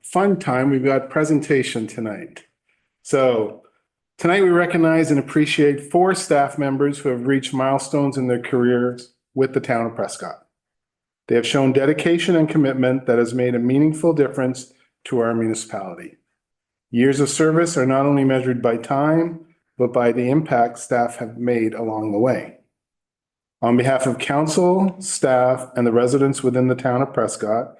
fun time. We've got presentation tonight. So tonight we recognize and appreciate 4 staff members who have reached milestones in their careers with the town of Prescott. They have shown dedication and commitment that has made a meaningful difference to our municipality. Years of service are not only measured by time, but by the impact staff have made along the way. On behalf of council, staff, and the residents within the town of Prescott,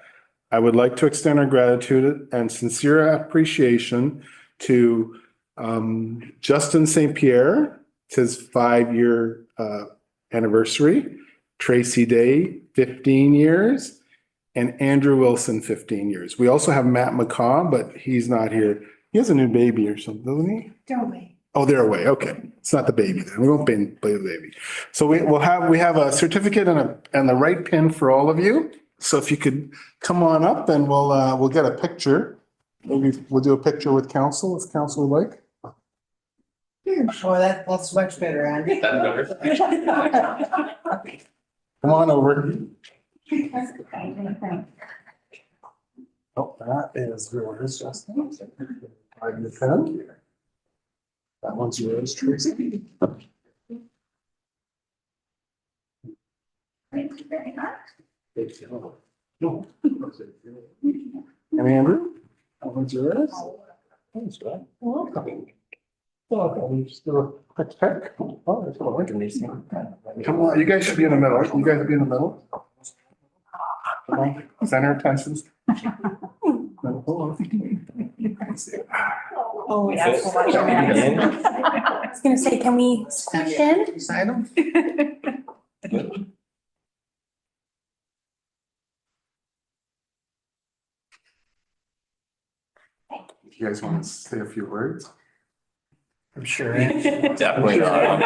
I would like to extend our gratitude and sincere appreciation to Justin St. Pierre. It's his 5-year anniversary. Tracy Day, 15 years. And Andrew Wilson, 15 years. We also have Matt McCaw, but he's not here. He has a new baby or something, doesn't he? They're away. Oh, they're away. Okay. It's not the baby then. We won't play the baby. So we have a certificate and the right pin for all of you. So if you could come on up and we'll get a picture. Maybe we'll do a picture with council if council would like. Oh, that's much better, Andy. Come on over. Oh, that is yours, Justin. Find your pen. That one's yours, Tracy. Thank you very much. And Andrew, that one's yours. Thanks, Brad. Welcome. Welcome. Just do a quick check. Oh, there's a lot of come on, you guys should be in the middle. You guys be in the middle. Come on, center attention. Oh, yeah. So much. I was gonna say, can we squish in? Sign them. You guys want to say a few words? I'm sure. Definitely not.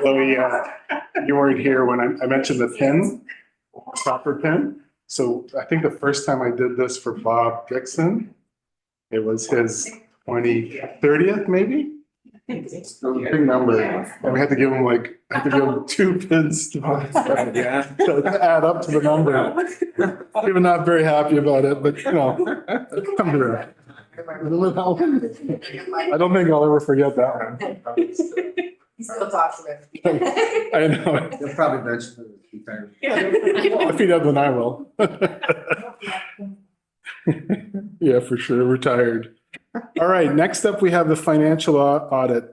Chloe, you weren't here when I mentioned the pin, proper pin. So I think the first time I did this for Bob Dixon, it was his 30th maybe? It was a big number. And we had to give him I had to give him 2 pins to add up to the number. We were not very happy about it, but come around. I don't think I'll ever forget that one. He still talks about it. I know. You'll probably mention it a few times. If he doesn't, I will. Yeah, for sure. Retired. All right. Next up, we have the financial audit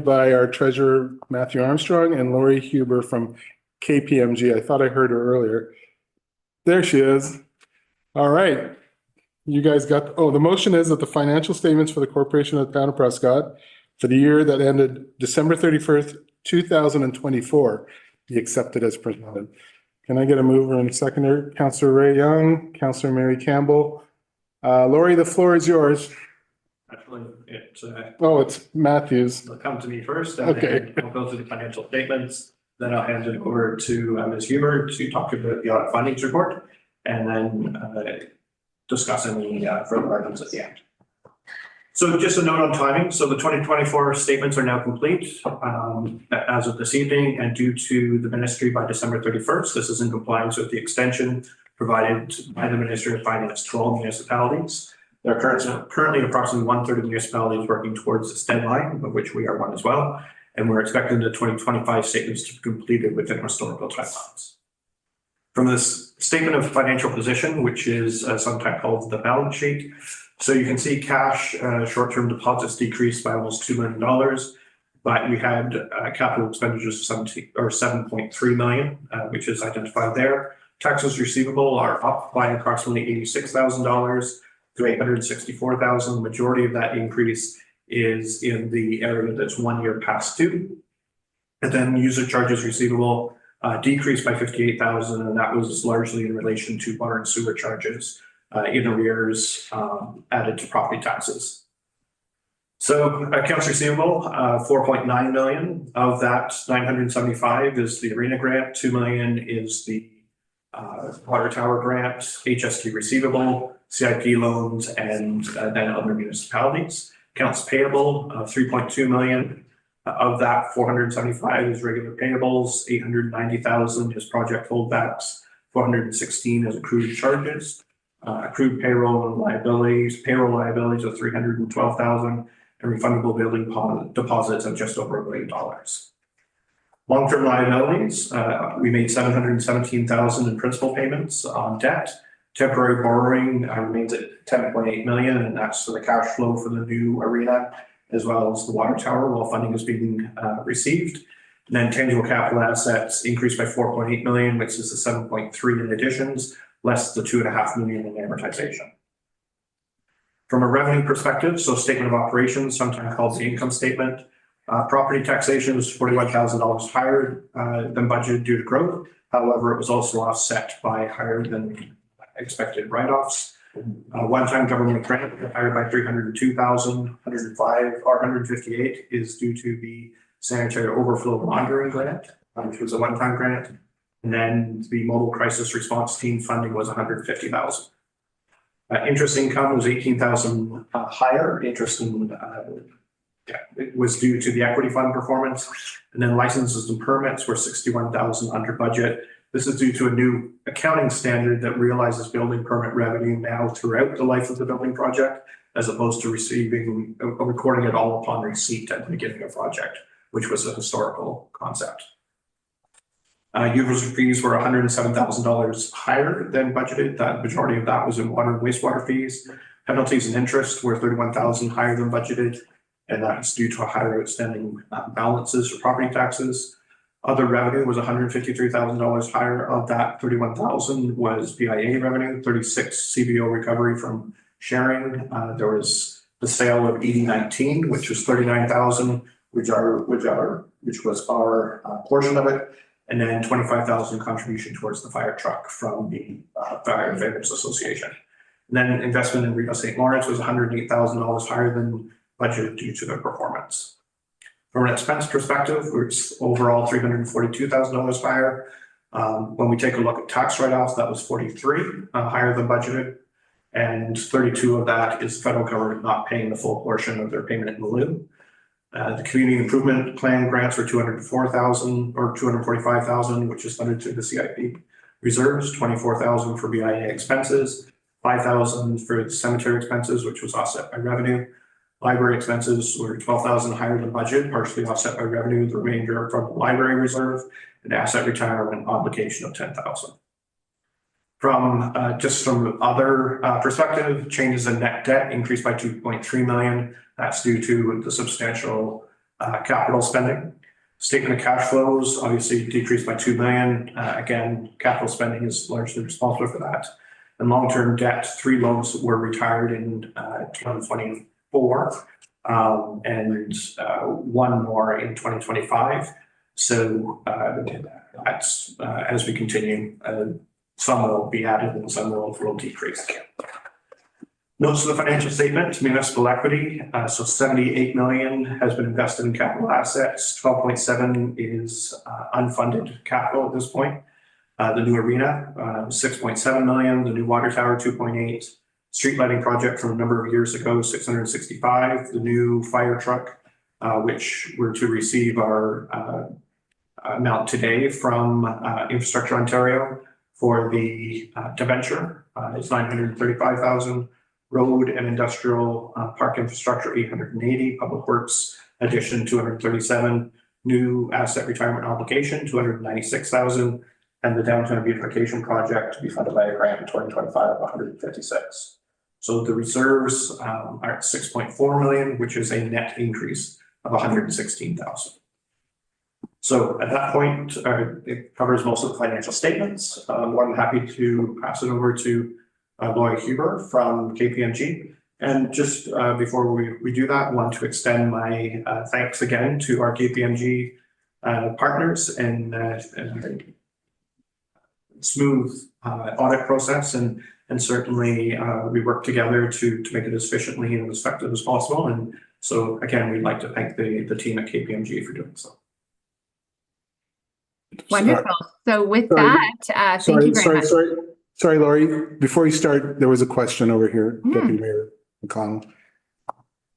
by our treasurer, Matthew Armstrong, and Lori Huber from KPMG. I thought I heard her earlier. There she is. All right. You guys got, the motion is that the financial statements for the corporation of the town of Prescott for the year that ended December 31st, 2024 be accepted as presented. Can I get a mover and a seconder? Councillor Ray Young, Councillor Mary Campbell. Lori, the floor is yours. Actually, It's Matthews. it'll come to me first. And Okay. then I'll go through the financial statements. Then I'll hand it over to Ms. Huber to talk about the audit findings report, and then discuss any further items at the end. So just a note on timing. So the 2024 statements are now complete as of this evening, and due to the ministry by December 31st, this is in compliance with the extension provided by the Ministry of Finance to all municipalities. There are currently approximately 1/3 of municipalities working towards this deadline, of which we are one as well. And we're expecting the 2025 statements to be completed within historical timelines. From this statement of financial position, which is sometimes called the balance sheet. So you can see cash, short-term deposits decreased by almost $2 million, but we had capital expenditures of 7.3 million, which is identified there. Taxes receivable are up by approximately $86,000 to $864,000. The majority of that increase is in the area that's 1 year past due. And then user charges receivable decreased by $58,000, and that was largely in relation to water and sewer charges in arrears added to property taxes. So accounts receivable, 4.9 million. Of that, 975 is the arena grant, 2 million is the water tower grant, HST receivable, CIP loans, and then other municipalities. Accounts payable, 3.2 million. Of that, 475 is regular payables, 890,000 is project holdbacks, 416 is accrued charges, accrued payroll liabilities of 312,000, and refundable building deposits of just over $1 million. Long-term liabilities, we made 717,000 in principal payments on debt. Temporary borrowing remains at 10.8 million, and that's for the cash flow for the new arena, as well as the water tower while funding is being received. And then tangible capital assets increased by 4.8 million, which is the 7.3 in additions, less the 2.5 million in amortization. From a revenue perspective, so statement of operations, sometimes called the income statement, property taxation was $41,000 higher than budgeted due to growth. However, it was also offset by higher than expected write-offs. One-time government grant higher by 302,000, 105 or 158 is due to the sanitary overflow monitoring grant, which was a one-time grant. And then the mobile crisis response team funding was 150,000. Interest income was 18,000 higher. Interest in it was due to the equity fund performance, and then licenses and permits were 61,000 under budget. This is due to a new accounting standard that realizes building permit revenue now throughout the life of the building project, as opposed to recording it all upon receipt at the beginning of project, which was a historical concept. User fees were $107,000 higher than budgeted. The majority of that was in water and wastewater fees. Penalties and interest were 31,000 higher than budgeted, and that's due to a higher outstanding balances for property taxes. Other revenue was $153,000 higher. Of that, 31,000 was BIA revenue, 36 CBO recovery from sharing. There was the sale of ED19, which was 39,000, which was our portion of it, and then 25,000 contribution towards the fire truck from the Firefighters Association. And then investment in Reno St. Lawrence was $108,000 higher than budgeted due to the performance. From an expense perspective, it's overall $342,000 higher. When we take a look at tax write-offs, that was 43 higher than budgeted, and 32 of that is federal government not paying the full portion of their payment in lieu. The community improvement plan grants were 204,000 or 245,000, which is funded through the CIP reserves, 24,000 for BIA expenses, 5,000 for the cemetery expenses, which was offset by revenue. Library expenses were 12,000 higher than budget, partially offset by revenue, the remainder from the library reserve, and asset retirement obligation of 10,000. From other perspective, changes in net debt increased by 2.3 million. That's due to the substantial capital spending. Statement of cash flows obviously decreased by 2 million. Again, capital spending is largely responsible for that. And long-term debt, 3 loans were retired in 2024, and 1 more in 2025. So that's as we continue, some will be added and some will decrease. Notes of the financial statement, municipal equity. So 78 million has been invested in capital assets. 12.7 is unfunded capital at this point. The new arena, 6.7 million. The new water tower, 2.8. Street lighting project from a number of years ago, 665. The new fire truck, which we're to receive our amount today from Infrastructure Ontario for the debenture, is 935,000. Road and industrial park infrastructure, 880. Public works addition, 237. New asset retirement obligation, 296,000. And the downtown beautification project to be funded by a grant in 2025 of 156. So the reserves are at 6.4 million, which is a net increase of 116,000. So at that point, it covers most of the financial statements. I'm more than happy to pass it over to Lloyd Huber from KPMG. And just before we do that, I want to extend my thanks again to our KPMG partners and smooth audit process, and certainly we work together to make it as efficiently and as effective as possible. And So again, we'd like to thank the team at KPMG for doing so. Wonderful. So with Sorry. that, thank you very much. Sorry, Lori. Before you start, there was a question over here, Hmm. Deputy Mayor McConnell.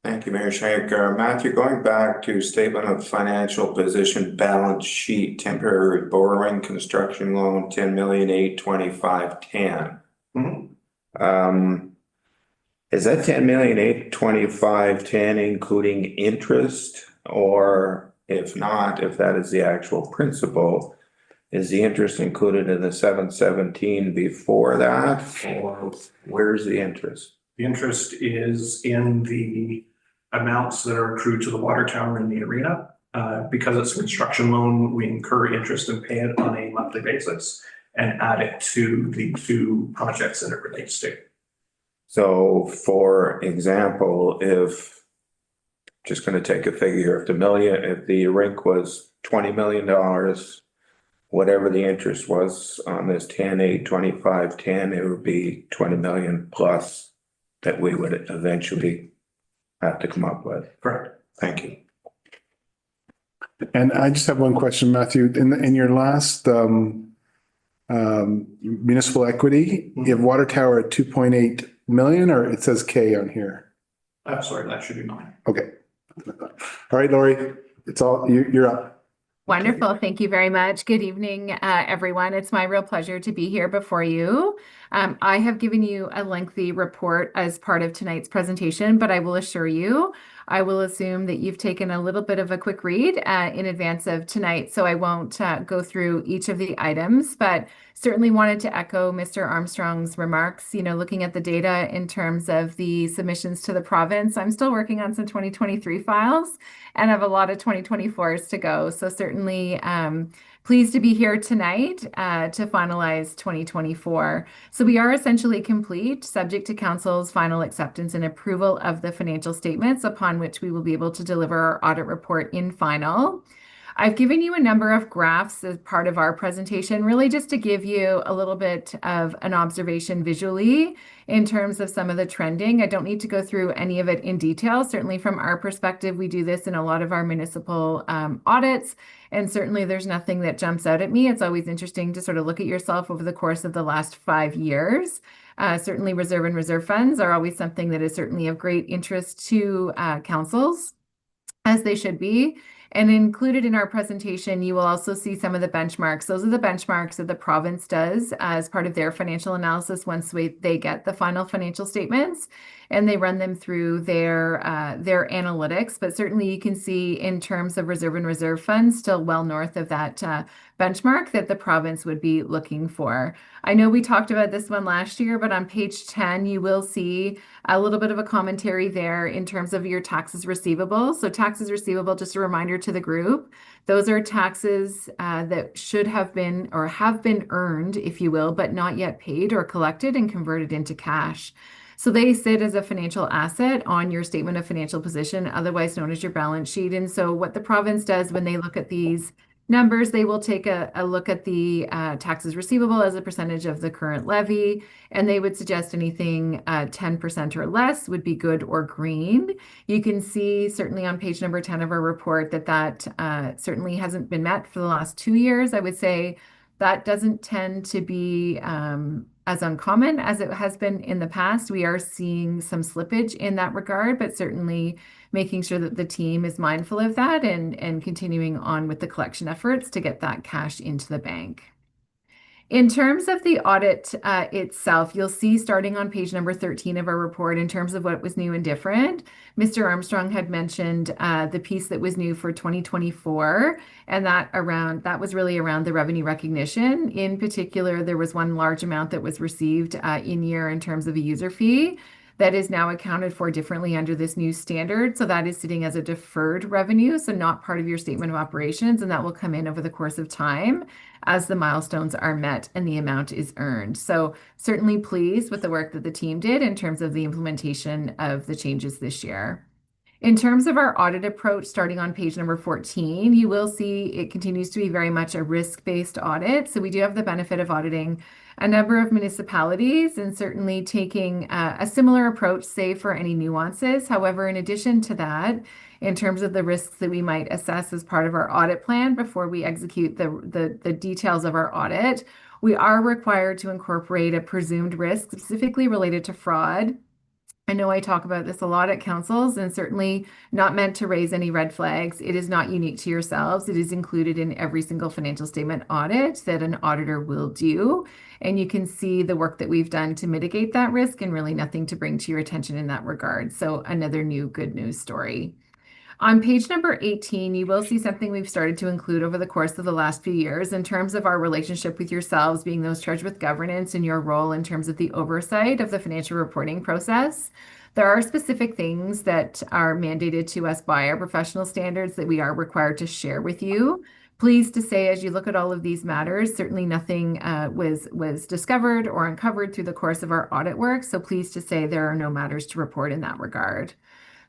Thank you, Mayor Shank. Matthew, going back to statement of financial position, balance sheet, temporary borrowing, construction loan, 10,825,10. Is that 10,825,10 including interest? Or if not, if that is the actual principal, is the interest included in the 717 before that? Or where's the interest? The interest is in the amounts that are accrued to the water tower in the arena. Because it's a construction loan, we incur interest and pay it on a monthly basis and add it to the two projects that it relates to. So for example, if, just going to take a figure, if the rink was $20 million, whatever the interest was on this 10,825,10, it would be 20 million plus that we would eventually have to come up with. Correct. Thank you. And I just have one question, Matthew. In your last municipal equity, you have water tower at 2.8 million, or it says K on here? I'm sorry, that should be mine. Okay. All right, Lori, you're up. Wonderful. Thank you very much. Good evening, everyone. It's my real pleasure to be here before you. I have given you a lengthy report as part of tonight's presentation, but I will assure you, I will assume that you've taken a little bit of a quick read in advance of tonight, so I won't go through each of the items, but certainly wanted to echo Mr. Armstrong's remarks, looking at the data in terms of the submissions to the province. I'm still working on some 2023 files and have a lot of 2024s to go. So certainly pleased to be here tonight to finalize 2024. So we are essentially complete, subject to council's final acceptance and approval of the financial statements, upon which we will be able to deliver our audit report in final. I've given you a number of graphs as part of our presentation, really just to give you a little bit of an observation visually in terms of some of the trending. I don't need to go through any of it in detail. Certainly from our perspective, we do this in a lot of our municipal audits, and certainly there's nothing that jumps out at me. It's always interesting to sort of look at yourself over the course of the last 5 years. Certainly reserve and reserve funds are always something that is certainly of great interest to councils, as they should be. And included in our presentation, you will also see some of the benchmarks. Those are the benchmarks that the province does as part of their financial analysis once they get the final financial statements, and they run them through their analytics. But certainly you can see in terms of reserve and reserve funds, still well north of that benchmark that the province would be looking for. I know we talked about this one last year, but on page 10, you will see a little bit of a commentary there in terms of your taxes receivable. So taxes receivable, just a reminder to the group, those are taxes that should have been or have been earned, if you will, but not yet paid or collected and converted into cash. So they sit as a financial asset on your statement of financial position, otherwise known as your balance sheet. And so what the province does when they look at these numbers, they will take a look at the taxes receivable as a percentage of the current levy, and they would suggest anything 10% or less would be good or green. You can see certainly on page number 10 of our report that certainly hasn't been met for the last 2 years. I would say that doesn't tend to be as uncommon as it has been in the past. We are seeing some slippage in that regard, but certainly making sure that the team is mindful of that and continuing on with the collection efforts to get that cash into the bank. In terms of the audit itself, you'll see starting on page number 13 of our report in terms of what was new and different. Mr. Armstrong had mentioned the piece that was new for 2024, and that was really around the revenue recognition. In particular, there was one large amount that was received in year in terms of a user fee that is now accounted for differently under this new standard. So that is sitting as a deferred revenue, so not part of your statement of operations, and that will come in over the course of time as the milestones are met and the amount is earned. So certainly pleased with the work that the team did in terms of the implementation of the changes this year. In terms of our audit approach, starting on page number 14, you will see it continues to be very much a risk-based audit. So we do have the benefit of auditing a number of municipalities and certainly taking a similar approach, save for any nuances. However, in addition to that, in terms of the risks that we might assess as part of our audit plan before we execute the details of our audit, we are required to incorporate a presumed risk specifically related to fraud. I know I talk about this a lot at councils and certainly not meant to raise any red flags. It is not unique to yourselves. It is included in every single financial statement audit that an auditor will do. And you can see the work that we've done to mitigate that risk and really nothing to bring to your attention in that regard. So another new good news story. On page number 18, you will see something we've started to include over the course of the last few years in terms of our relationship with yourselves being those charged with governance and your role in terms of the oversight of the financial reporting process. There are specific things that are mandated to us by our professional standards that we are required to share with you. Pleased to say, as you look at all of these matters, certainly nothing was discovered or uncovered through the course of our audit work. So pleased to say there are no matters to report in that regard.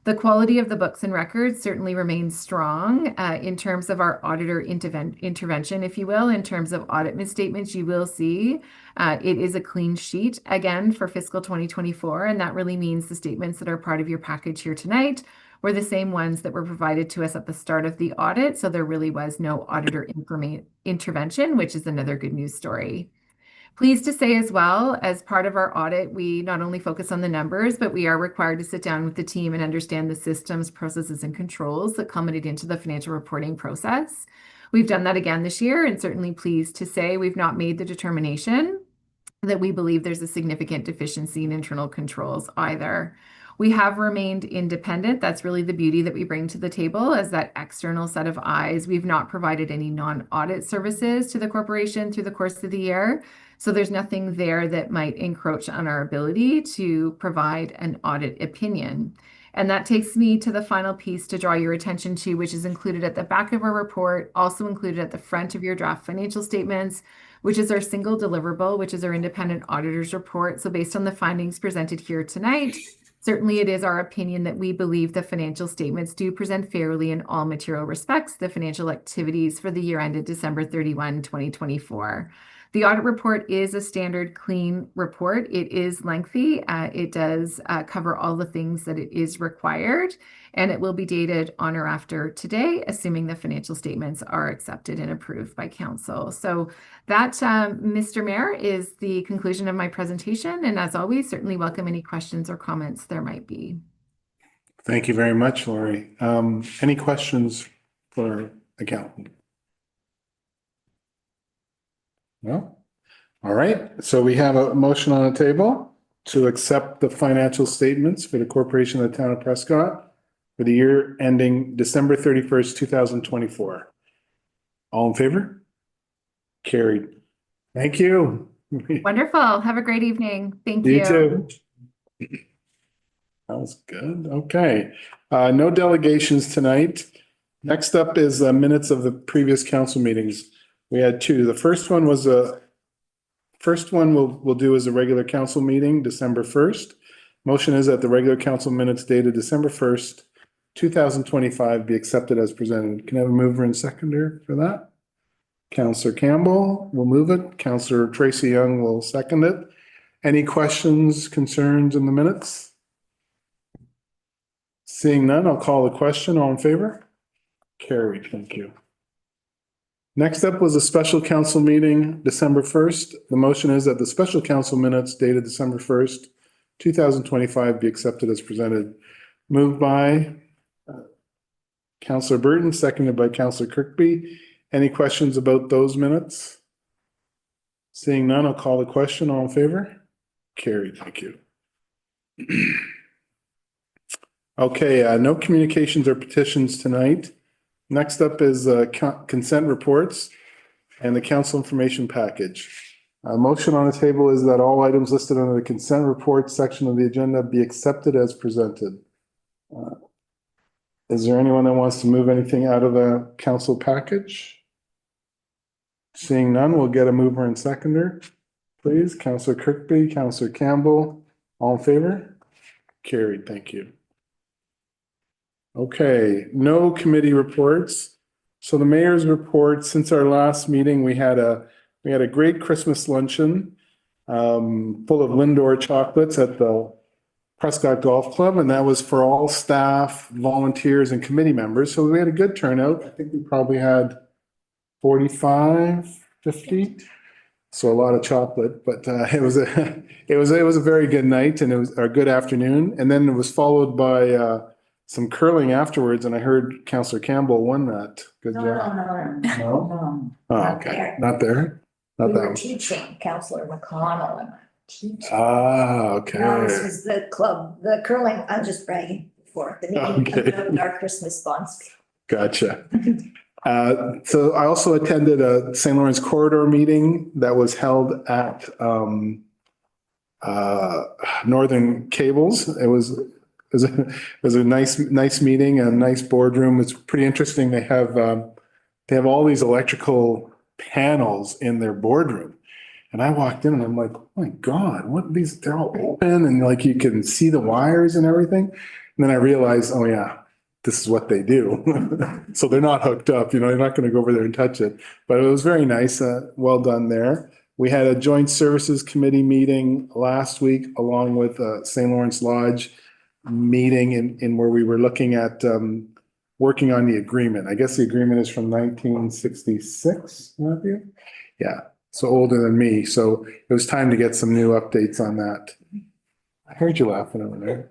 The quality of the books and records certainly remains strong in terms of our auditor intervention, if you will, in terms of audit misstatements. You will see it is a clean sheet again for fiscal 2024, and that really means the statements that are part of your package here tonight were the same ones that were provided to us at the start of the audit. So there really was no auditor intervention, which is another good news story. Pleased to say as well, as part of our audit, we not only focus on the numbers, but we are required to sit down with the team and understand the systems, processes, and controls that culminate into the financial reporting process. We've done that again this year, and certainly pleased to say we've not made the determination that we believe there's a significant deficiency in internal controls either. We have remained independent. That's really the beauty that we bring to the table as that external set of eyes. We've not provided any non-audit services to the corporation through the course of the year. So there's nothing there that might encroach on our ability to provide an audit opinion. And that takes me to the final piece to draw your attention to, which is included at the back of our report, also included at the front of your draft financial statements, which is our single deliverable, which is our independent auditor's report. So based on the findings presented here tonight, certainly it is our opinion that we believe the financial statements do present fairly in all material respects the financial activities for the year ended December 31, 2024. The audit report is a standard clean report. It is lengthy. It does cover all the things that it is required, and it will be dated on or after today, assuming the financial statements are accepted and approved by council. So that, Mr. Mayor, is the conclusion of my presentation. And as always, certainly welcome any questions or comments there might be. Thank you very much, Lori. Any questions for accountant? No? All right. So we have a motion on the table to accept the financial statements for the corporation of the town of Prescott for the year ending December 31st, 2024. All in favor? Carried. Thank you. Wonderful. Have a great evening. Thank you. You too. That was good. Okay. No delegations tonight. Next up is minutes of the previous council meetings. We had two. The first one was we'll do as a regular council meeting, December 1st. Motion is that the regular council minutes dated December 1st, 2025 be accepted as presented. Can I have a mover and seconder for that? Councillor Campbell will move it. Councillor Tracy Young will second it. Any questions, concerns in the minutes? Seeing none, I'll call the question. All in favor? Carried. Thank you. Next up was a special council meeting, December 1st. The motion is that the special council minutes dated December 1st, 2025 be accepted as presented. Moved by Councillor Burton, seconded by Councillor Kirkby. Any questions about those minutes? Seeing none, I'll call the question. All in favor? Carried. Thank you. Okay, no communications or petitions tonight. Next up is consent reports and the council information package. A motion on the table is that all items listed under the consent reports section of the agenda be accepted as presented. Is there anyone that wants to move anything out of the council package? Seeing none, we'll get a mover and seconder, please. Councillor Kirkby, Councillor Campbell, all in favor? Carried, thank you. Okay, no committee reports. So the mayor's report, since our last meeting, we had a great Christmas luncheon. full of Lindor chocolates at the Prescott Golf Club, and that was for all staff, volunteers, and committee members. So we had a good turnout. I think we probably had 45, 50. So a lot of chocolate, but it was a very good night, and it was a good afternoon. And then it was followed by some curling afterwards, and I heard Councillor Campbell won that. Good job. No. No? Oh, Not okay. there. Not there? Not We that were one. teaching Counselor McConnell and teaching. Ah, No, this okay. was the club, the curling, I'm just bragging for the meeting Okay. of our Christmas sponsor. Gotcha. So I also attended a St. Lawrence corridor meeting that was held at Northern Cables. It was a nice meeting, a nice boardroom. It's pretty interesting. They have all these electrical panels in their boardroom. And I walked in and I'm like, oh my God, they're all open and like you can see the wires and everything. And then I realized, oh yeah, this is what they do. So they're not hooked up, you're not going to go over there and touch it. But it was very nice. Well done there. We had a joint services committee meeting last week along with St. Lawrence Lodge meeting in where we were looking at working on the agreement. I guess the agreement is from 1966, Matthew? Yeah, so older than me. So it was time to get some new updates on that. I heard you laughing over there.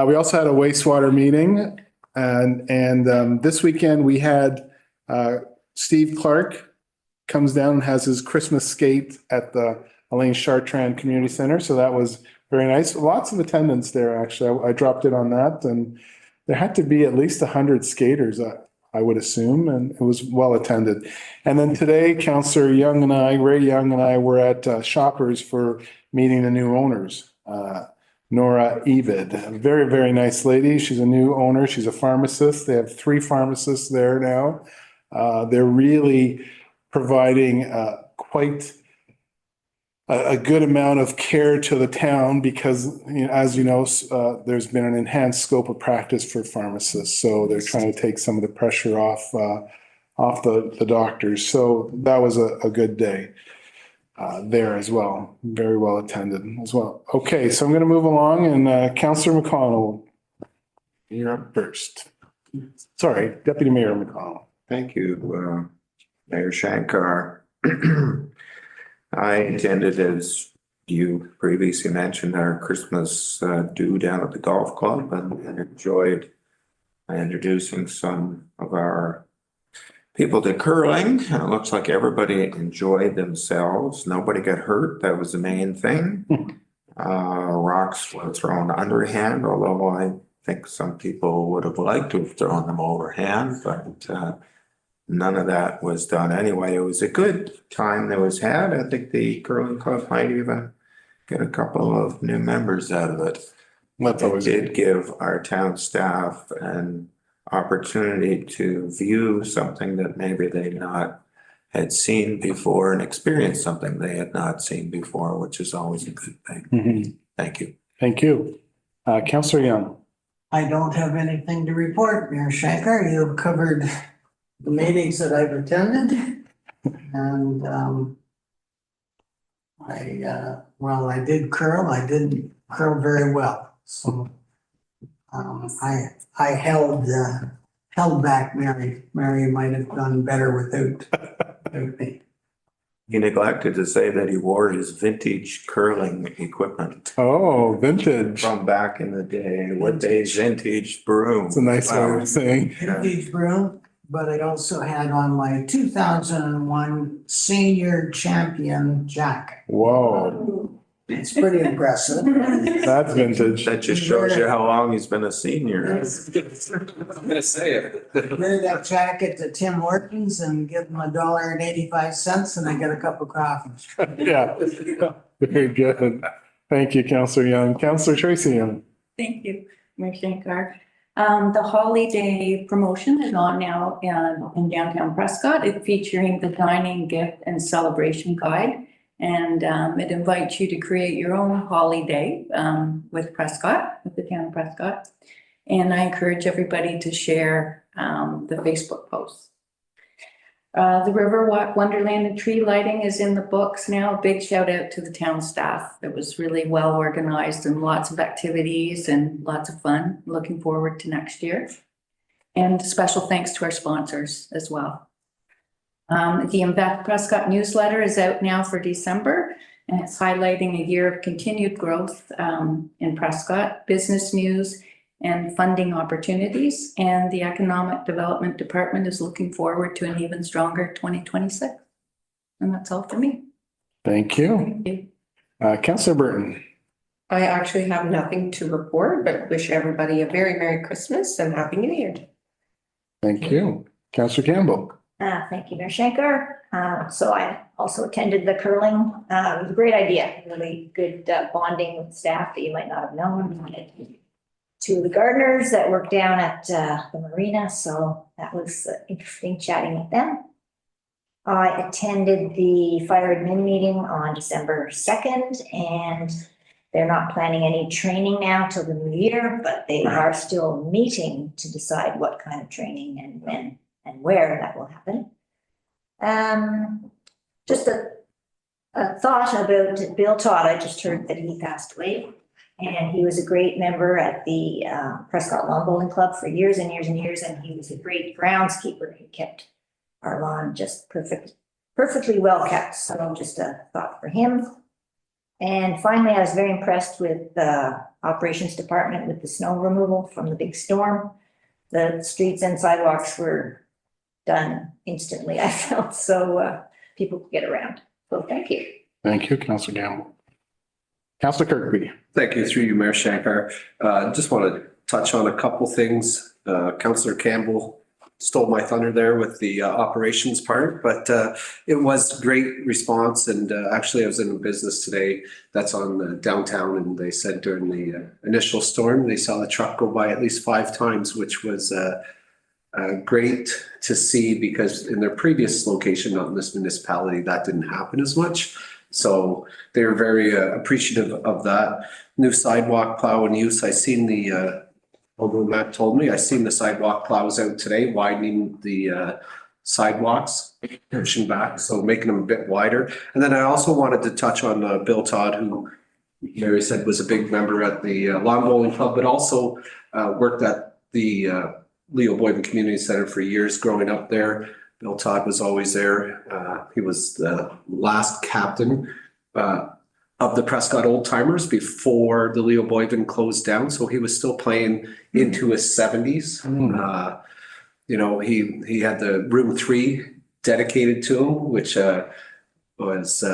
We also had a wastewater meeting, and this weekend we had Steve Clark comes down and has his Christmas skate at the Elaine Chartrand Community Center. So that was very nice. Lots of attendance there, actually. I dropped it on that, and there had to be at least 100 skaters, I would assume, and it was well attended. And then today, Councillor Young and Ray Young and I were at Shoppers for meeting the new owners. Nora Ebid, a very, very nice lady. She's a new owner. She's a pharmacist. They have 3 pharmacists there now. They're really providing quite a good amount of care to the town because, as you know, there's been an enhanced scope of practice for pharmacists. So they're trying to take some of the pressure off the doctors. So that was a good day there as well. Very well attended as well. Okay, so I'm going to move along, and Councillor McConnell, you're up first. Sorry, Deputy Mayor McConnell. Thank you, Mayor Shankar. I attended, as you previously mentioned, our Christmas do down at the golf club and enjoyed introducing some of our people to curling. And it looks like everybody enjoyed themselves. Nobody got hurt. That was the main thing. Rocks were thrown underhand, although I think some people would have liked to have thrown them overhand, but none of that was done anyway. It was a good time that was had. I think the curling club might even get a couple of new members out of it. It did give our town staff an opportunity to view something that maybe they not had seen before and experience something they had not seen before, which is always a good thing. Mm-hmm. Thank you. Thank you. Councillor Young. I don't have anything to report, Mayor Shankar. You've covered the meetings that I've attended. And I did curl. I didn't curl very well. So I held back Mary. Mary might have done better without me. He neglected to say that he wore his vintage curling equipment Oh, vintage. from back in the day with a vintage broom. It's a nice way Wow. of saying. Vintage broom, but I also had on my 2001 senior champion jacket. Whoa, It's pretty impressive. that's vintage. That just shows you how long he's been a senior. I'm gonna say it. Wear that jacket to Tim Hortons and give them $1.85 and I get a cup of coffee. Yeah, very good. Thank you, Councillor Young. Councillor Tracy Young. Thank you, Mayor Shankar. The holiday promotion is on now in downtown Prescott. It's featuring the dining, gift, and celebration guide. And it invites you to create your own holiday with Prescott, with the town of Prescott. And I encourage everybody to share the Facebook posts. The Riverwalk Wonderland and tree lighting is in the books now. Big shout out to the town staff. It was really well organized and lots of activities and lots of fun. Looking forward to next year. And special thanks to our sponsors as well. The Invest Prescott newsletter is out now for December, and it's highlighting a year of continued growth in Prescott, business news and funding opportunities. And the Economic Development Department is looking forward to an even stronger 2026. And that's all for me. Thank you. Thank you. Councillor Burton. I actually have nothing to report, but wish everybody a very Merry Christmas and Happy New Year. Thank you. Councillor Campbell. Thank you, Mayor Shankar. So I also attended the curling. It was a great idea, really good bonding with staff that you might not have known. I had two of the gardeners that work down at the marina, so that was interesting chatting with them. I attended the fire admin meeting on December 2nd, and they're not planning any training now till the new year, but they are still meeting to decide what kind of training and when and where that will happen. Just a thought about Bill Todd. I just heard that he passed away, and he was a great member at the Prescott Lawn Bowling Club for years and years and years, and he was a great groundskeeper. He kept our lawn just perfectly well kept. So just a thought for him. And finally, I was very impressed with the operations department with the snow removal from the big storm. The streets and sidewalks were done instantly, I felt, so people could get around. So thank you. Thank you, Councillor Campbell. Councillor Kirkby. Thank you, through you, Mayor Shankar. Just want to touch on a couple things. Councillor Campbell stole my thunder there with the operations part, but it was great response. And actually I was in a business today that's on downtown, and they said during the initial storm, they saw the truck go by at least 5 times, which was great to see, because in their previous location, not in this municipality, that didn't happen as much. So they were very appreciative of that. New sidewalk plow in use. I seen the although Matt told me, I seen the sidewalk plows out today, widening the sidewalks, pushing back, so making them a bit wider. And then I also wanted to touch on Bill Todd, who Mary said was a big member at the Lawn Bowling Club, but also worked at the Leo Boyden Community Center for years growing up there. Bill Todd was always there. He was the last captain of the Prescott Old Timers before the Leo Boyden closed down. So he was still playing into his 70s. You know, he had the room 3 dedicated to him, which was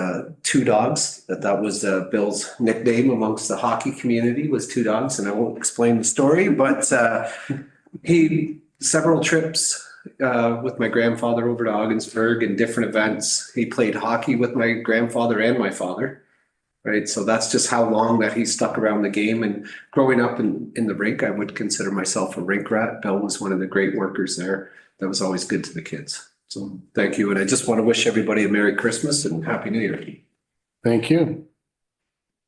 2 dogs. That was Bill's nickname amongst the hockey community, was 2 dogs. And I won't explain the story, but he several trips with my grandfather over to Ogdensburg and different events. He played hockey with my grandfather and my father. Right. So that's just how long that he stuck around the game. And growing up in the rink, I would consider myself a rink rat. Bill was one of the great workers there. That was always good to the kids. So thank you. And I just want to wish everybody a Merry Christmas and Happy New Year. Thank you.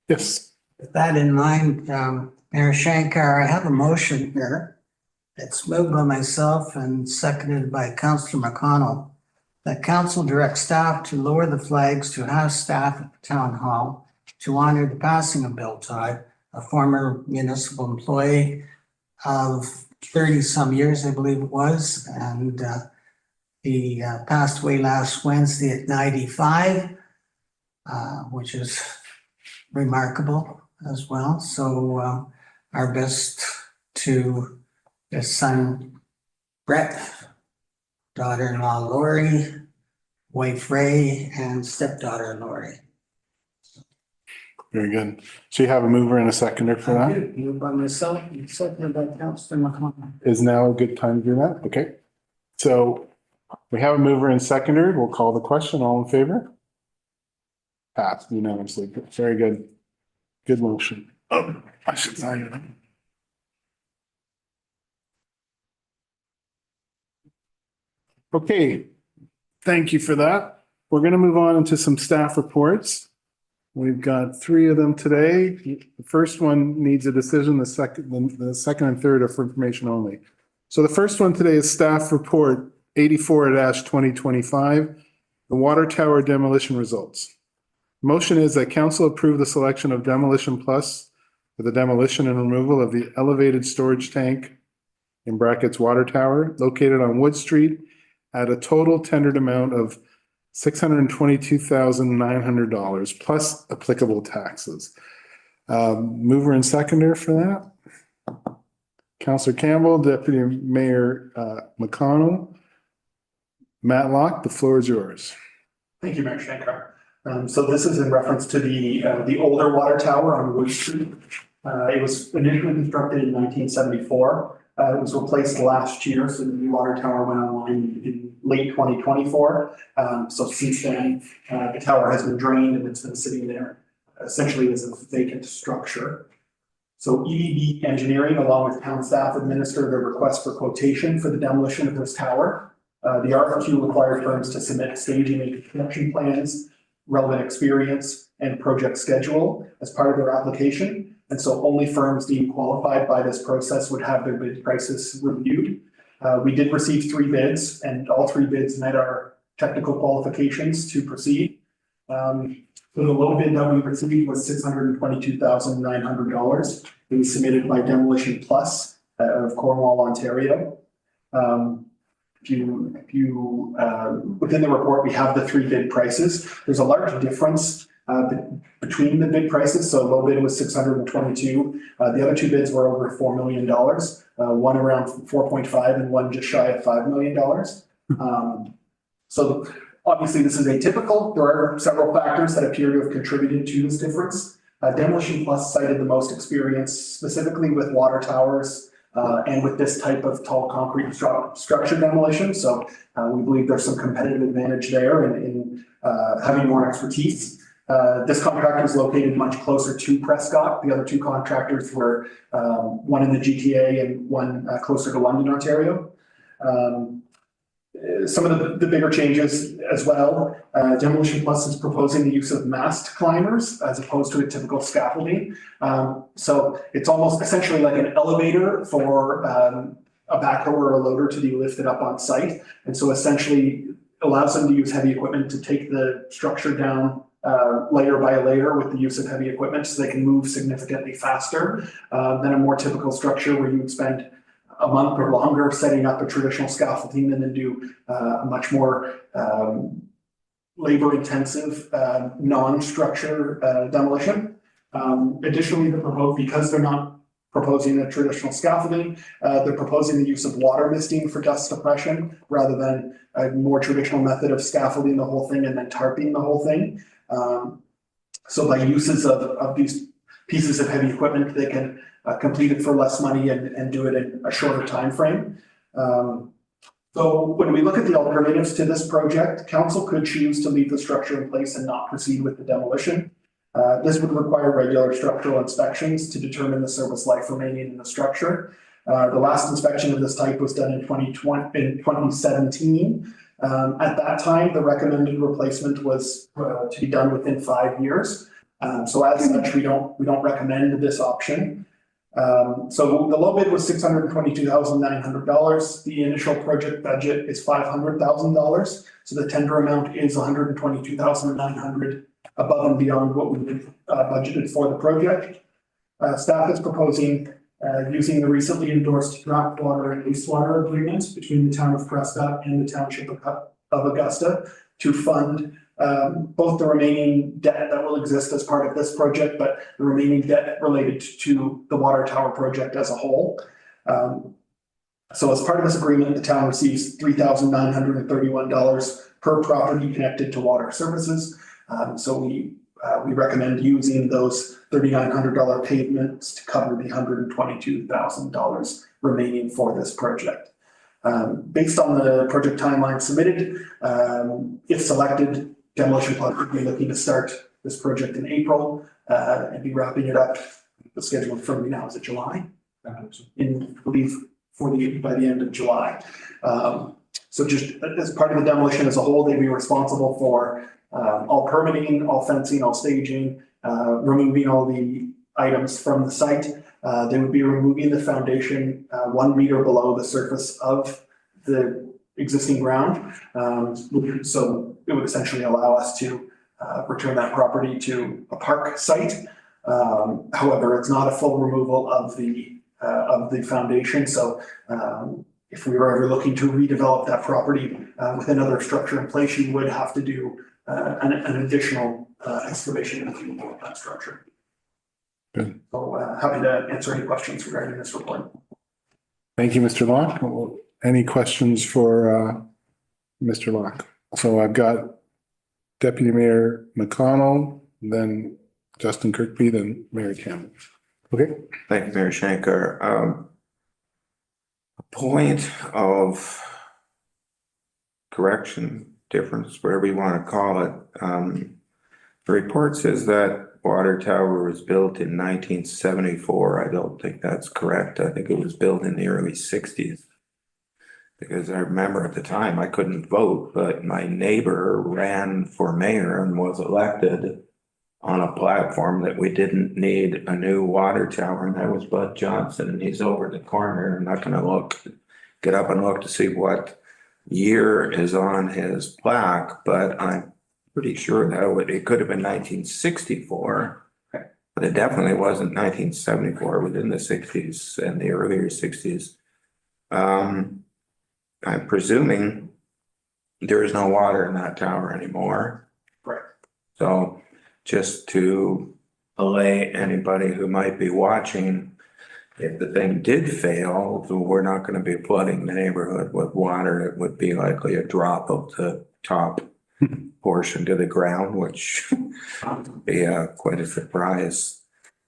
Yes. With that in mind, Mayor Shankar, I have a motion here. It's moved by myself and seconded by Councillor McConnell, that council directs staff to lower the flags to house staff at the town hall to honor the passing of Bill Todd, a former municipal employee of 30-some years, I believe it was. And he passed away last Wednesday at 95, which is remarkable as well. So our best to his son, Brett, daughter-in-law Lori, wife Ray, and stepdaughter Lori. Very good. So you have a mover and a seconder for that? Moved by myself, and seconded by Councillor McConnell. Is now a good time to do that? Okay. So we have a mover and seconder. We'll call the question. All in favor? Passed unanimously. Very good. Good motion. Oh, I should sign it. Okay, thank you for that. We're going to move on into some staff reports. We've got 3 of them today. The first one needs a decision. The second and third are for information only. So the first one today is staff report 84-2025, the water tower demolition results. Motion is that council approve the selection of Demolition Plus for the demolition and removal of the elevated storage tank in brackets water tower located on Wood Street at a total tendered amount of $622,900 plus applicable taxes. Mover and seconder for that. Councillor Campbell, Deputy Mayor McConnell. Matlock, the floor is yours. Thank you, Mayor Shankar. So this is in reference to the older water tower on Wood Street. It was initially constructed in 1974. It was replaced last year, so the new water tower went online in late 2024. So since then, the tower has been drained and it's been sitting there essentially as a vacant structure. So EDB Engineering, along with town staff, administered a request for quotation for the demolition of this tower. The RFQ required firms to submit staging and construction plans, relevant experience, and project schedule as part of their application. And so only firms deemed qualified by this process would have their bid prices reviewed. We did receive 3 bids, and all 3 bids met our technical qualifications to proceed. So the low bid that we received was $622,900. It was submitted by Demolition Plus of Cornwall, Ontario. Within the report, we have the 3 bid prices. There's a large difference between the bid prices. So low bid was 622. The other 2 bids were over $4 million, one around 4.5 and one just shy of $5 million. So obviously this is atypical. There are several factors that appear to have contributed to this difference. Demolition Plus cited the most experience specifically with water towers and with this type of tall concrete structure demolition. So we believe there's some competitive advantage there in having more expertise. This contractor is located much closer to Prescott. The other 2 contractors were one in the GTA and one closer to London, Ontario. Some of the bigger changes as well, Demolition Plus is proposing the use of mast climbers as opposed to a typical scaffolding. So it's almost essentially like an elevator for a backhoe or a loader to be lifted up on site. And so essentially allows them to use heavy equipment to take the structure down layer by layer with the use of heavy equipment, so they can move significantly faster than a more typical structure where you would spend a month or longer setting up a traditional scaffolding and then do a much more labor-intensive non-structure demolition. Additionally, because they're not proposing a traditional scaffolding, they're proposing the use of water misting for dust suppression rather than a more traditional method of scaffolding the whole thing and then tarping the whole thing. So by uses of these pieces of heavy equipment, they can complete it for less money and do it in a shorter time frame. So when we look at the alternatives to this project, council could choose to leave the structure in place and not proceed with the demolition. This would require regular structural inspections to determine the service life remaining in the structure. The last inspection of this type was done in 2017. At that time, the recommended replacement was to be done within 5 years. So as such, we don't recommend this option. So the low bid was $622,900. The initial project budget is $500,000. So the tender amount is $122,900 above and beyond what we budgeted for the project. Staff is proposing using the recently endorsed draft water and wastewater agreement between the town of Prescott and the township of Augusta to fund both the remaining debt that will exist as part of this project, but the remaining debt related to the water tower project as a whole. So as part of this agreement, the town receives $3,931 per property connected to water services. So we recommend using those $3,900 payments to cover the $122,000 remaining for this project. Based on the project timeline submitted, if selected, Demolition Plus would be looking to start this project in April and be wrapping it up. The schedule for me now is July, I believe by the end of July. So just as part of the demolition as a whole, they'd be responsible for all permitting, all fencing, all staging, removing all the items from the site. They would be removing the foundation 1 meter below the surface of the existing ground. So it would essentially allow us to return that property to a park site. However, it's not a full removal of the foundation. So if we were ever looking to redevelop that property with another structure in place, you would have to do an additional excavation and removal of that structure. Good. So happy to answer any questions regarding this report. Thank you, Mr. Locke. Any questions for Mr. Locke? So I've got Deputy Mayor McConnell, then Justin Kirkby, then Mary Campbell. Okay. Thank you, Mayor Shankar. A point of correction, difference, whatever you want to call it. The report says that water tower was built in 1974. I don't think that's correct. I think it was built in the early 60s. Because I remember at the time I couldn't vote, but my neighbor ran for mayor and was elected on a platform that we didn't need a new water tower, and that was Bud Johnson, and he's over the corner. I'm not gonna get up and look to see what year is on his plaque, but I'm pretty sure that it could have been 1964, but it definitely wasn't 1974, within the 60s and the earlier 60s. I'm presuming there is no water in that tower anymore. Right. So just to allay anybody who might be watching, if the thing did fail, we're not going to be flooding the neighborhood with water. It would be likely a drop of the top portion to the ground, which would be quite a surprise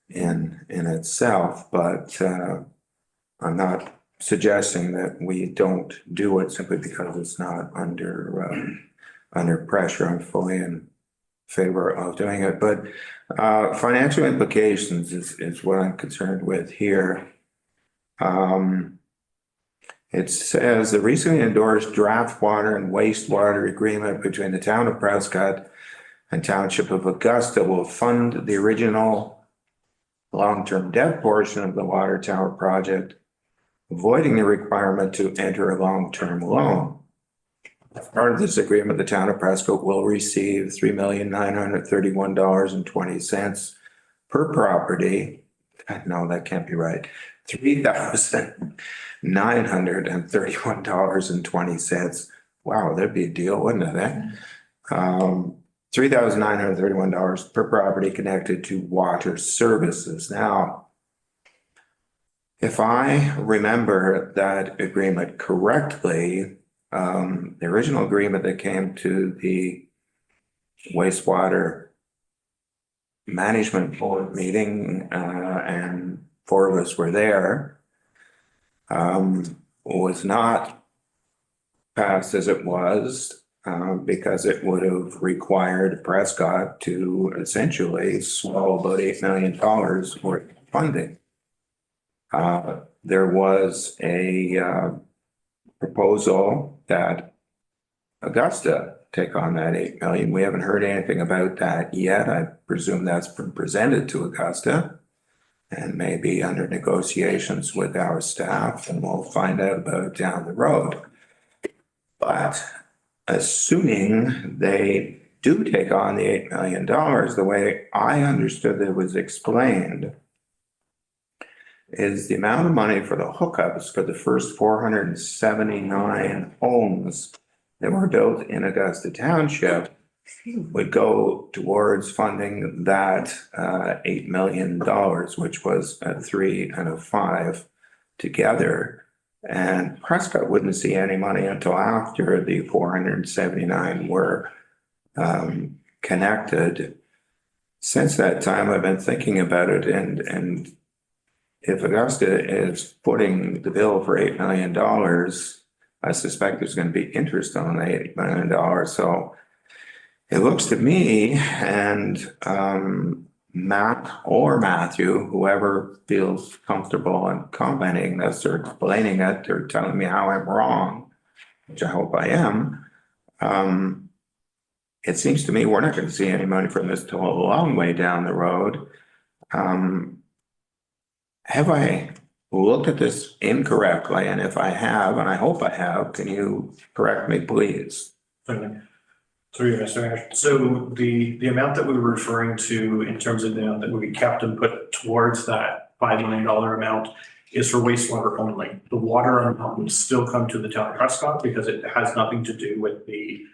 in itself. But I'm not suggesting that we don't do it simply because it's not under pressure. I'm fully in favor of doing it, but financial implications is what I'm concerned with here. It says the recently endorsed draft water and wastewater agreement between the town of Prescott and Township of Augusta will fund the original long-term debt portion of the water tower project, avoiding the requirement to enter a long-term loan. As part of this agreement, the town of Prescott will receive $3,931.20 per property. No, that can't be right. $3,931.20. Wow, that'd be a deal, wouldn't it? $3,931 per property connected to water services. Now, if I remember that agreement correctly, the original agreement that came to the wastewater management board meeting, and four of us were there, was not passed as it was, because it would have required Prescott to essentially swallow about $8 million worth of funding. There was a proposal that Augusta take on that $8 million. We haven't heard anything about that yet. I presume that's been presented to Augusta and maybe under negotiations with our staff, and we'll find out about it down the road. But assuming they do take on the $8 million, the way I understood it was explained is the amount of money for the hookups for the first 479 homes that were built in Augusta Township would go towards funding that $8 million, which was a 3 and a 5 together. And Prescott wouldn't see any money until after the 479 were connected. Since that time, I've been thinking about it, and if Augusta is footing the bill for $8 million, I suspect there's going to be interest on the $8 million. So it looks to me, and Matt or Matthew, whoever feels comfortable in commenting this or explaining it or telling me how I'm wrong, which I hope I am, it seems to me we're not going to see any money from this till a long way down the road. Have I looked at this incorrectly, and if I have, and I hope I have, can you correct me, please? Certainly. Through you, Mr. Mayor. So the amount that we were referring to in terms of the amount that we kept and put towards that $5 million amount is for wastewater only. The water amount would still come to the town of Prescott because it has nothing to do with the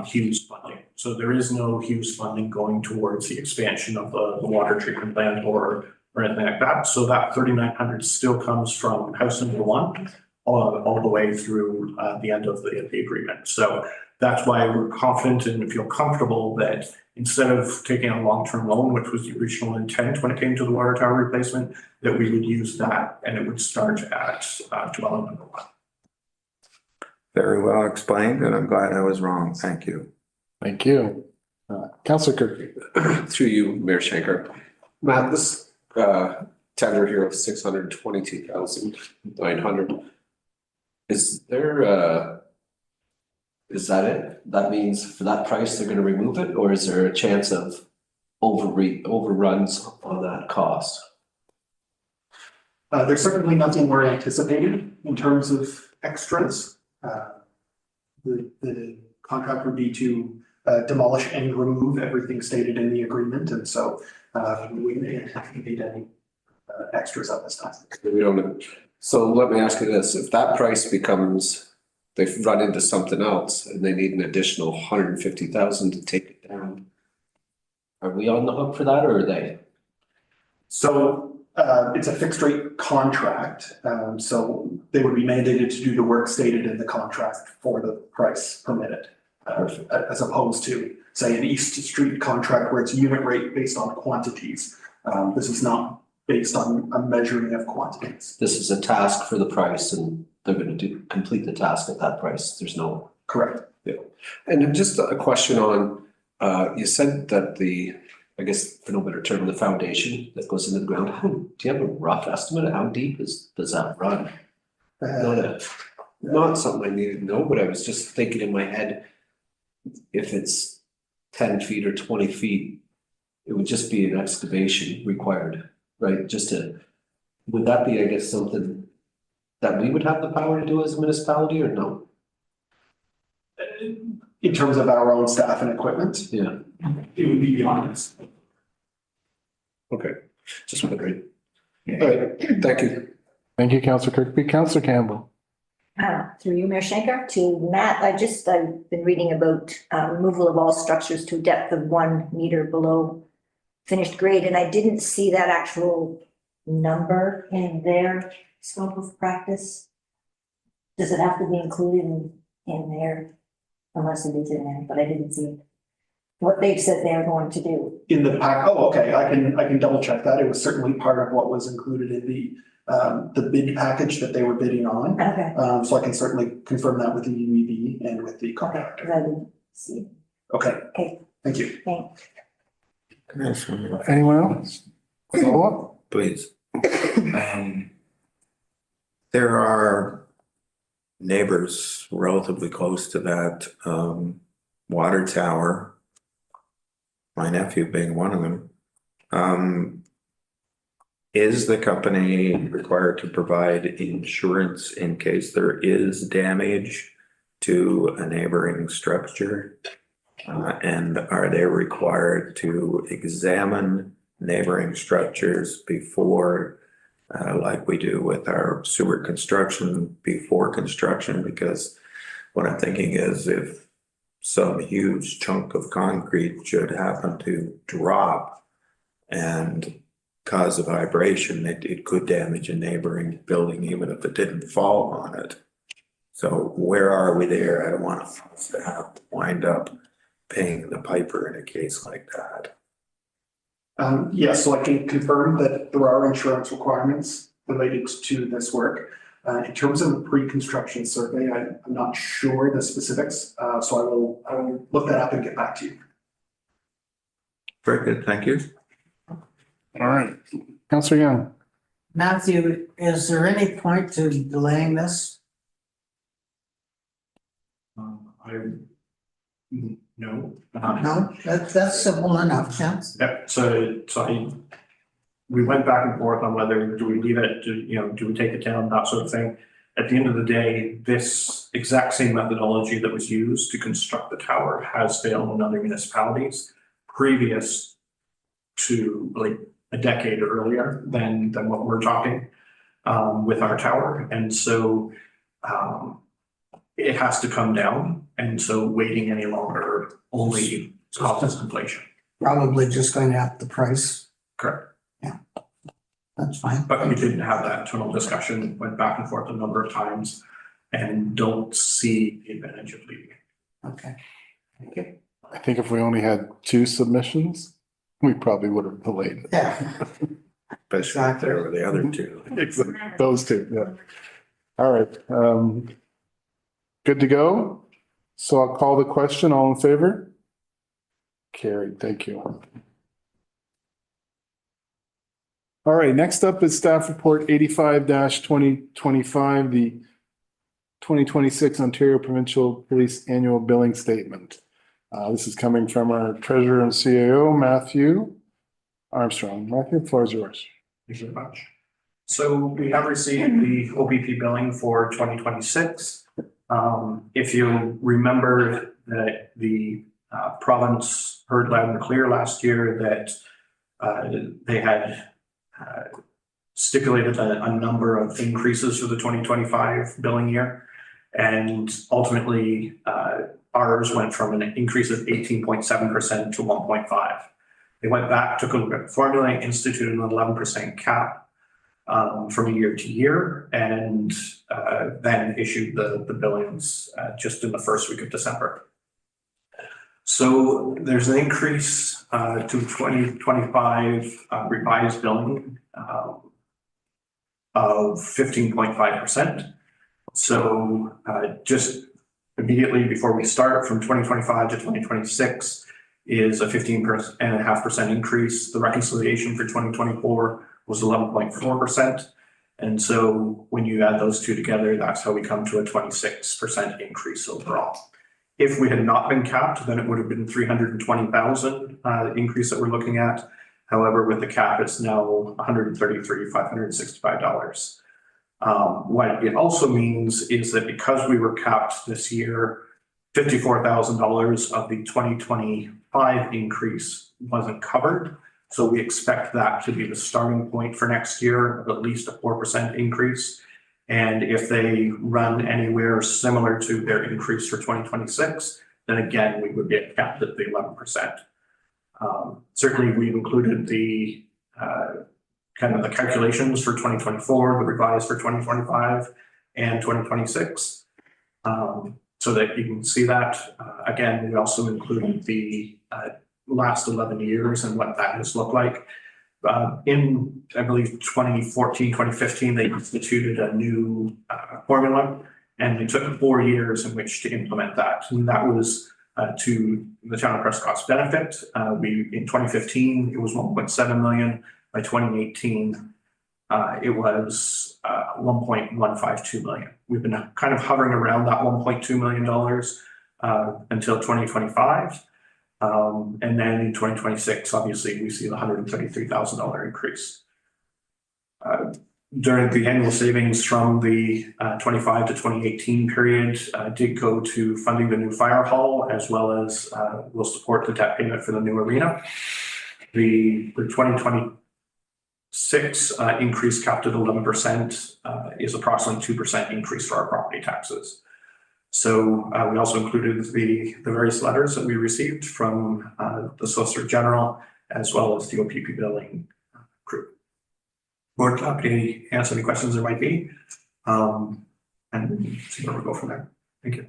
Hughes funding. So there is no Hughes funding going towards the expansion of the water treatment plant or anything like that. So that 3,900 still comes from house number one all the way through the end of the agreement. So that's why we're confident and feel comfortable that instead of taking a long-term loan, which was the original intent when it came to the water tower replacement, that we would use that and it would start at dwelling number one. Very well explained, and I'm glad I was wrong. Thank you. Thank you. Councillor Kirkby. Through you, Mayor Shanker. Matt, this tender here of 622,900. Is there is that it? That means for that price, they're gonna remove it, or is there a chance of overruns on that cost? There's certainly nothing we're anticipating in terms of extras. The contract would be to demolish and remove everything stated in the agreement, and so we wouldn't anticipate any extras at this time. We don't, so let me ask you this, if that price becomes, they've run into something else and they need an additional 150,000 to take it down, are we on the hook for that, or are they? So it's a fixed rate contract, so they would be mandated to do the work stated in the contract for the price permitted. As opposed to, say, an East Street contract where it's unit rate based on quantities. This is not based on a measuring of quantities. This is a task for the price and they're gonna complete the task at that price. There's no. Correct. Yeah. And then just a question on, you said that I guess for no better term, the foundation that goes into the ground, do you have a rough estimate of how deep does that run? Not something I needed to know, but I was just thinking in my head, if it's 10 feet or 20 feet, it would just be an excavation required, right? Would that be, I guess, something that we would have the power to do as a municipality, or no? In terms of our own staff and equipment, Yeah. it would be beyond us. Okay, just wondering. All right, thank you. Thank you, Councillor Kirkby. Councillor Campbell. Through you, Mayor Shanker, to Matt, I've been reading about removal of all structures to a depth of 1 meter below finished grade, and I didn't see that actual number in their scope of practice. Does it have to be included in there? Unless it is in there, but I didn't see what they've said they're going to do. In the pack, oh, okay, I can double check that. It was certainly part of what was included in the bid package that they were bidding on. Okay. So I can certainly confirm that with the UEB and with the Okay, contractor. 'cause I didn't see. Okay. Okay. Thank you. Thanks. Anyone else? Follow up? Please. There are neighbors relatively close to that water tower. My nephew being one of them. Is the company required to provide insurance in case there is damage to a neighboring structure? And are they required to examine neighboring structures before, like we do with our sewer construction, before construction? Because what I'm thinking is if some huge chunk of concrete should happen to drop and cause a vibration, it could damage a neighboring building, even if it didn't fall on it. So where are we there? I don't want us to have to wind up paying the piper in a case like that. Yes, so I can confirm that there are insurance requirements related to this work. In terms of a pre-construction survey, I'm not sure the specifics, so I will look that up and get back to you. Very good, thank you. All right. Councillor Young. Matthew, is there any point to delaying this? No. No, that's simple enough, yeah. Yeah, so we went back and forth on whether do we leave it, do we take it down, that sort of thing. At the end of the day, this exact same methodology that was used to construct the tower has failed in other municipalities previous to like a decade earlier than what we're talking with our tower. And so it has to come down. And so waiting any longer only causes inflation. Probably just going to up the price. Correct. That's fine. But we didn't have that internal discussion, went back and forth a number of times and don't see the advantage of leaving it. Okay. I think if we only had 2 submissions, we probably would have delayed it. Yeah. Especially if there were the other two. Exactly. Those 2, yeah. All right, good to go? So I'll call the question. All in favor? Carried, thank you. All right, next up is staff report 85-2025, the 2026 Ontario Provincial Police Annual Billing Statement. This is coming from our treasurer and CAO, Matthew Armstrong. Matthew, the floor is yours. Thank you very much. So we have received the OPP billing for 2026. If you remember that the province heard loud and clear last year that they had stipulated a number of increases for the 2025 billing year. And ultimately, ours went from an increase of 18.7% to 1.5. They went back, took a look at the formula, instituted an 11% cap from year to year, and then issued the billings just in the first week of December. So there's an increase to 2025 revised billing of 15.5%. So just immediately before we start, from 2025 to 2026 is a 15.5% increase. The reconciliation for 2024 was 11.4%. And so when you add those 2 together, that's how we come to a 26% increase overall. If we had not been capped, then it would have been 320,000 increase that we're looking at. However, with the cap, it's now $133,565. What it also means is that because we were capped this year, $54,000 of the 2025 increase wasn't covered. So we expect that to be the starting point for next year of at least a 4% increase. And if they run anywhere similar to their increase for 2026, then again, we would get capped at the 11%. Certainly, we've included the kind of the calculations for 2024, the revised for 2025 and 2026, so that you can see that. Again, we also included the last 11 years and what that has looked like. In, I believe, 2014, 2015, they instituted a new formula, and it took 4 years in which to implement that. And that was to the town of Prescott's benefit. In 2015, it was 1.7 million. By 2018, it was 1.152 million. We've been kind of hovering around that $1.2 million until 2025. And then in 2026, obviously, we see the $133,000 increase. During the annual savings from the 25 to 2018 period did go to funding the new fire hall, as well as will support the debt payment for the new arena. The 2026 increase capped at 11% is approximately 2% increase for our property taxes. So we also included the various letters that we received from the Solicitor General, as well as the OPP billing group. More happy to answer any questions there might be, and see where we go from there. Thank you.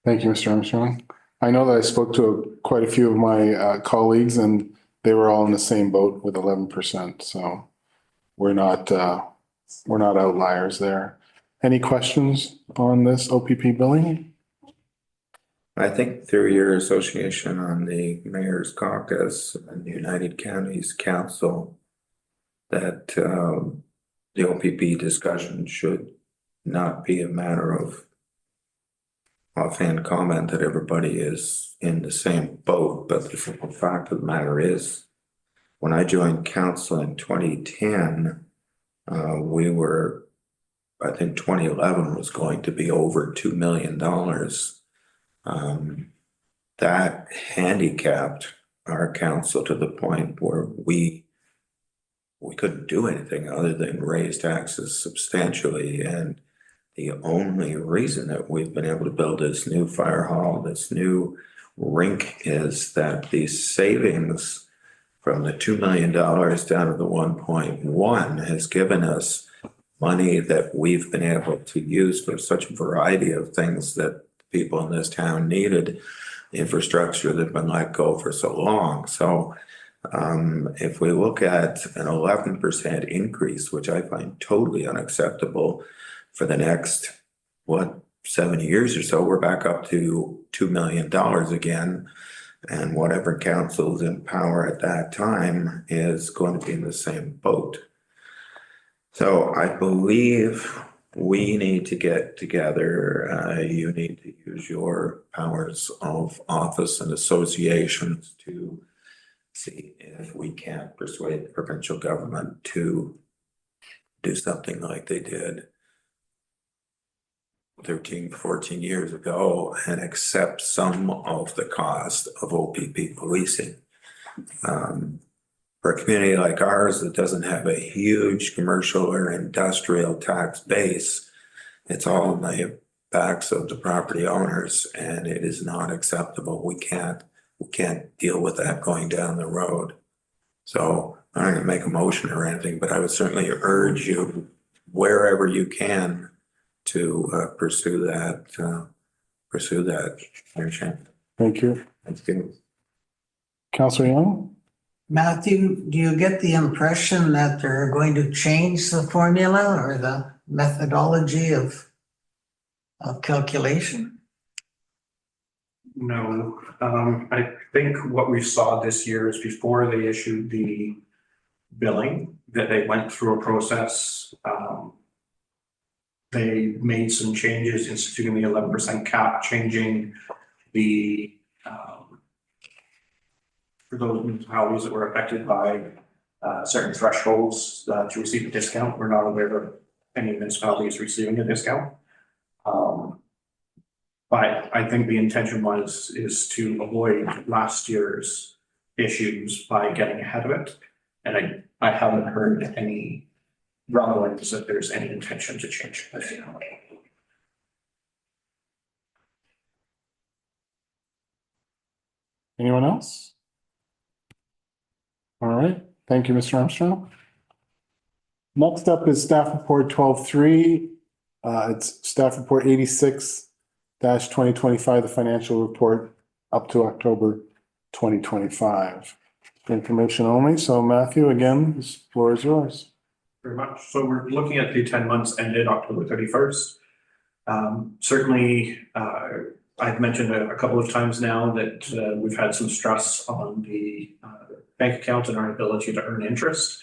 Thank you, Mr. Armstrong. I know that I spoke to quite a few of my colleagues, and they were all in the same boat with 11%. So we're not outliers there. Any questions on this OPP billing? I think through your association on the Mayor's Caucus and the United Counties Council, that the OPP discussion should not be a matter of offhand comment that everybody is in the same boat, but the simple fact of the matter is when I joined council in 2010, we were, I think 2011 was going to be over $2 million. That handicapped our council to the point where we couldn't do anything other than raise taxes substantially. And the only reason that we've been able to build this new fire hall, this new rink, is that the savings from the $2 million down to the 1.1 has given us money that we've been able to use for such a variety of things that people in this town needed, infrastructure that have been let go for so long. So if we look at an 11% increase, which I find totally unacceptable, for the next, 7 years or so, we're back up to $2 million again. And whatever council's in power at that time is going to be in the same boat. So I believe we need to get together. You need to use your powers of office and associations to see if we can't persuade the provincial government to do something like they did 13, 14 years ago and accept some of the cost of OPP policing. For a community like ours that doesn't have a huge commercial or industrial tax base, it's all on the backs of the property owners, and it is not acceptable. We can't deal with that going down the road. So I'm not gonna make a motion or anything, but I would certainly urge you, wherever you can, to pursue that. Mayor Shank. Thank you. Thank you. Councillor Young? Matthew, do you get the impression that they're going to change the formula or the methodology of calculation? No, I think what we saw this year is before they issued the billing, that they went through a process. They made some changes, instituting the 11% cap, changing the, for those municipalities that were affected by certain thresholds to receive a discount. We're not aware of any municipalities receiving a discount. But I think the intention is to avoid last year's issues by getting ahead of it. And I haven't heard any rumblings that there's any intention to change this. Anyone else? All right, thank you, Mr. Armstrong. Next up is staff report 12.3. It's staff report 86-2025, the financial report up to October 2025. Information only. So Matthew, again, this floor is yours. Very much. So we're looking at the 10 months ended October 31st. Certainly, I've mentioned a couple of times now that we've had some stress on the bank account and our ability to earn interest.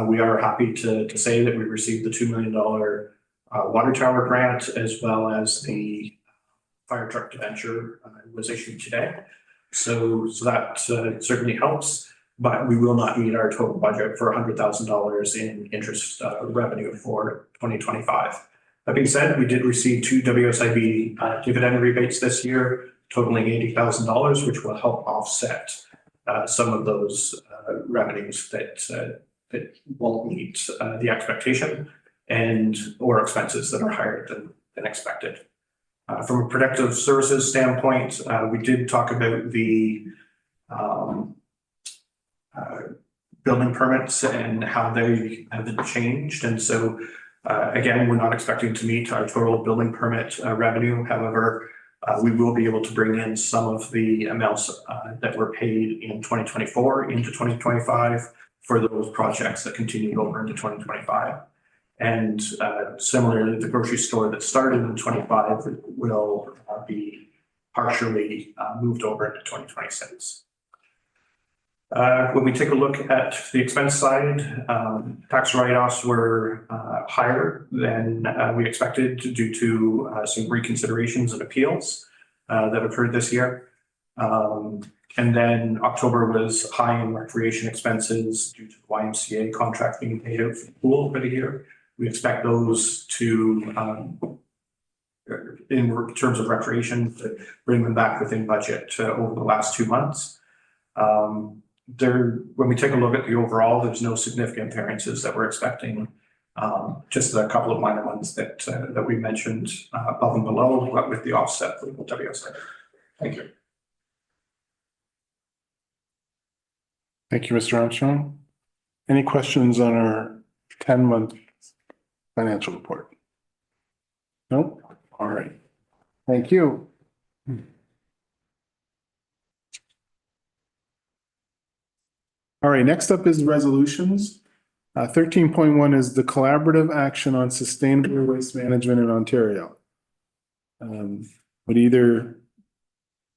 We are happy to say that we received the $2 million water tower grant, as well as the fire truck debenture was issued today. So that certainly helps. But we will not meet our total budget for $100,000 in interest revenue for 2025. That being said, we did receive 2 WSIB dividend rebates this year, totaling $80,000, which will help offset some of those revenues that won't meet the expectation or expenses that are higher than expected. From a protective services standpoint, we did talk about the building permits and how they have been changed. And so, again, we're not expecting to meet our total building permit revenue. However, we will be able to bring in some of the amounts that were paid in 2024 into 2025 for those projects that continued over into 2025. And similarly, the grocery store that started in 25 will be partially moved over into 2026. When we take a look at the expense side, tax write-offs were higher than we expected due to some reconsiderations and appeals that occurred this year. And then October was high in recreation expenses due to the YMCA contract being paid out for the pool for the year. We expect those to, in terms of recreation, to bring them back within budget over the last 2 months. When we take a look at the overall, there's no significant variances that we're expecting. Just a couple of minor ones that we mentioned above and below, but with the offset for the WSA. Thank you. Thank you, Mr. Armstrong. Any questions on our 10-month financial report? No? All right. Thank you. All right, next up is resolutions. 13.1 is the collaborative action on sustainable waste management in Ontario. Would either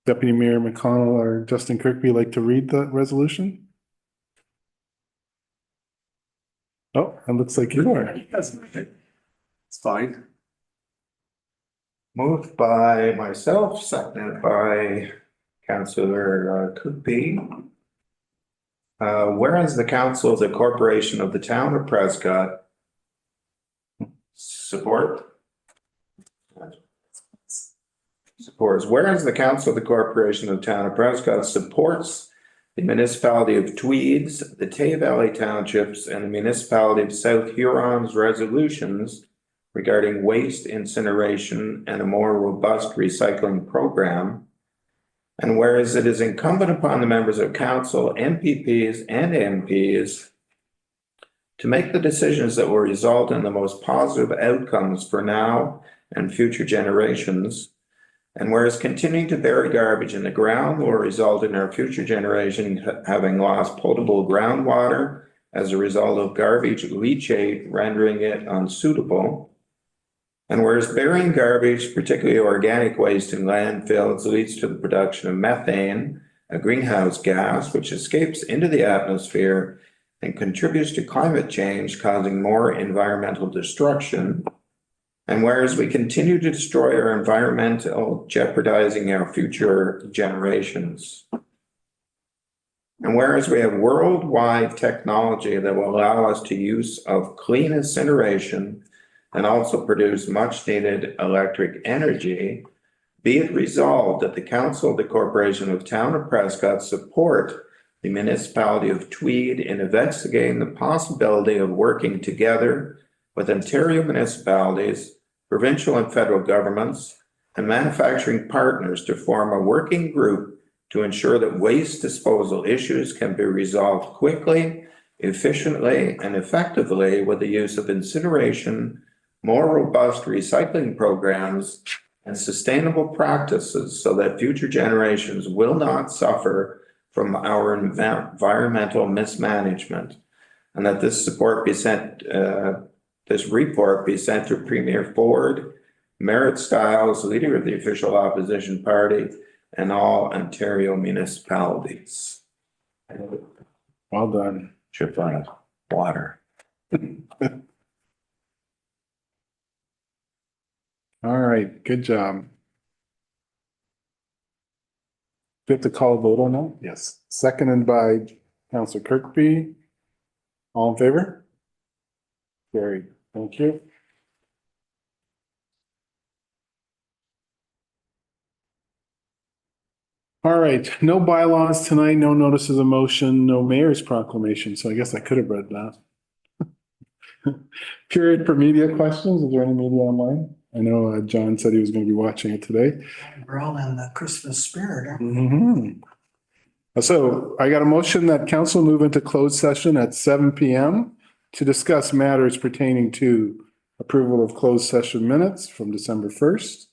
Deputy Mayor McConnell or Justin Kirkby like to read the resolution? Oh, it looks like you are. It's fine. Moved by myself, seconded by Councillor Cookby. Whereas the Council of the Corporation of the Town of Prescott supports, whereas the Council of the Corporation of the Town of Prescott supports the municipality of Tweeds, the Tay Valley Townships, and the municipality of South Huron's resolutions regarding waste incineration and a more robust recycling program. And whereas it is incumbent upon the members of council, MPPs and MPs to make the decisions that will result in the most positive outcomes for now and future generations, and whereas continuing to bury garbage in the ground will result in our future generation having lost potable groundwater as a result of garbage leachate, rendering it unsuitable. And whereas burying garbage, particularly organic waste in landfills, leads to the production of methane, a greenhouse gas, which escapes into the atmosphere and contributes to climate change, causing more environmental destruction. And whereas we continue to destroy our environmental, jeopardizing our future generations. And whereas we have worldwide technology that will allow us to use of clean incineration and also produce much needed electric energy, be it resolved that the Council of the Corporation of Town of Prescott support the municipality of Tweed in investigating the possibility of working together with Ontario municipalities, provincial and federal governments, and manufacturing partners to form a working group to ensure that waste disposal issues can be resolved quickly, efficiently, and effectively with the use of incineration, more robust recycling programs, and sustainable practices so that future generations will not suffer from our environmental mismanagement, and that this support be sent, this report be sent to Premier Ford, Merritt Stiles, leader of the official opposition party, and all Ontario municipalities. Well done. Chip on water. All right, good job. Do we have to call a vote on that? Yes. Seconded by Councillor Kirkby. All in favor? Carried. Thank you. All right, no bylaws tonight, no notices of motion, no mayor's proclamation, so I guess I could have read that. Period for media questions. Is there any media online? I know John said he was going to be watching it today. We're all in the Christmas spirit. Mhm. So I got a motion that council move into closed session at 7 p.m. to discuss matters pertaining to approval of closed session minutes from December 1st.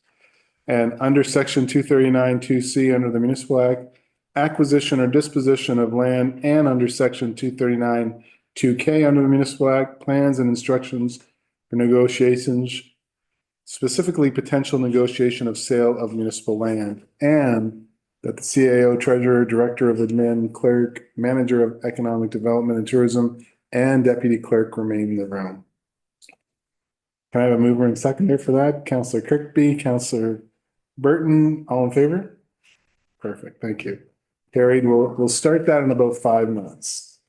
And under section 239 2C under the Municipal Act, acquisition or disposition of land, and under section 239 2K under the Municipal Act, plans and instructions for negotiations, specifically potential negotiation of sale of municipal land, and that the CAO, Treasurer, Director of Admin, Clerk, Manager of Economic Development and Tourism, and Deputy Clerk remain in the room. Can I have a mover and seconder for that? Councillor Kirkby, Councillor Burton, all in favor? Perfect, thank you. Carried, we'll start that in about 5 months.